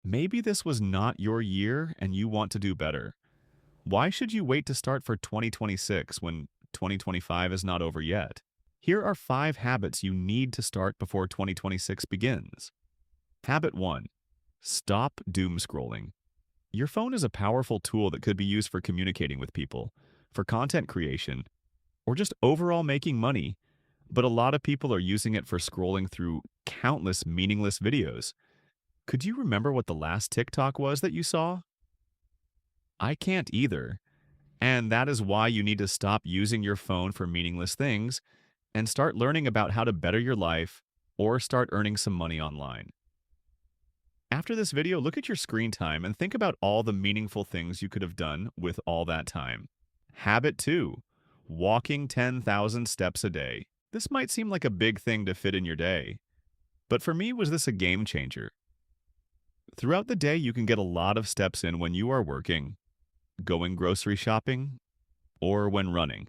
Maybe this was not your year and you want to do better. Why should you wait to start for 2026 when 2025 is not over yet? Here are 5 habits you need to start before 2026 begins. Habit 1. Stop doom scrolling. Your phone is a powerful tool that could be used for communicating with people, for content creation, or just overall making money, but a lot of people are using it for scrolling through countless meaningless videos. Could you remember what the last TikTok was that you saw? I can't either. And that is why you need to stop using your phone for meaningless things and start learning about how to better your life or start earning some money online. After this video, look at your screen time and think about all the meaningful things you could have done with all that time. Habit 2. Walking 10,000 steps a day. This might seem like a big thing to fit in your day, but for me, was this a game changer? Throughout the day, you can get a lot of steps in when you are working, going grocery shopping, or when running.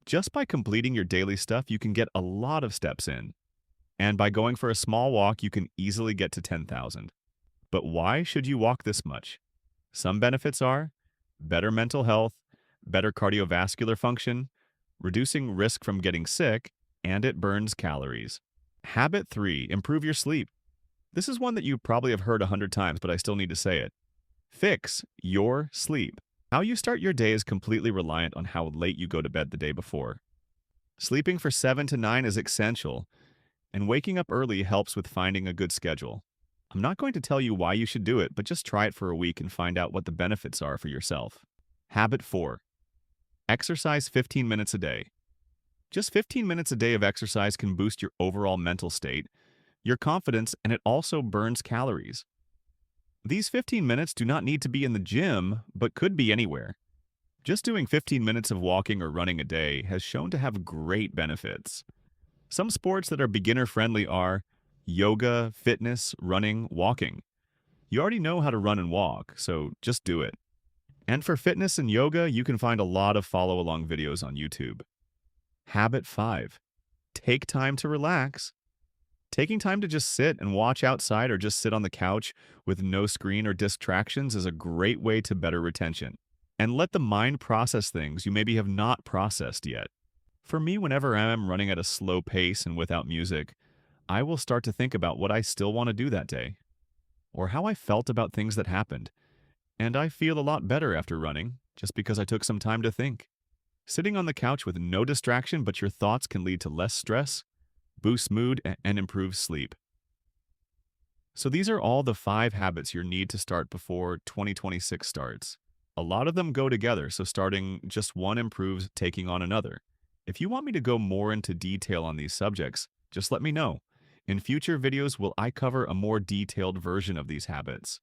Just by completing your daily stuff, you can get a lot of steps in. And by going for a small walk, you can easily get to 10,000. But why should you walk this much? Some benefits are better mental health, better cardiovascular function, reducing risk from getting sick, and it burns calories. Habit 3. Improve your sleep. This is one that you probably have heard 100 times, but I still need to say it. Fix your sleep. How you start your day is completely reliant on how late you go to bed the day before. Sleeping for 7 to 9 is essential, and waking up early helps with finding a good schedule. I'm not going to tell you why you should do it, but just try it for a week and find out what the benefits are for yourself. Habit 4. Exercise 15 minutes a day. Just 15 minutes a day of exercise can boost your overall mental state, your confidence, and it also burns calories. These 15 minutes do not need to be in the gym, but could be anywhere. Just doing 15 minutes of walking or running a day has shown to have great benefits. Some sports that are beginner-friendly are yoga, fitness, running, walking. You already know how to run and walk, so just do it. And for fitness and yoga, you can find a lot of follow-along videos on YouTube. Habit 5. Take time to relax. Taking time to just sit and watch outside or just sit on the couch with no screen or distractions is a great way to better retention. And let the mind process things you maybe have not processed yet. For me, whenever I am running at a slow pace and without music, I will start to think about what I still want to do that day, or how I felt about things that happened. And I feel a lot better after running, just because I took some time to think. Sitting on the couch with no distraction but your thoughts can lead to less stress, boost mood, and improve sleep. So these are all the 5 habits you need to start before 2026 starts. A lot of them go together, so starting just one improves taking on another. If you want me to go more into detail on these subjects, just let me know. In future videos, will I cover a more detailed version of these habits?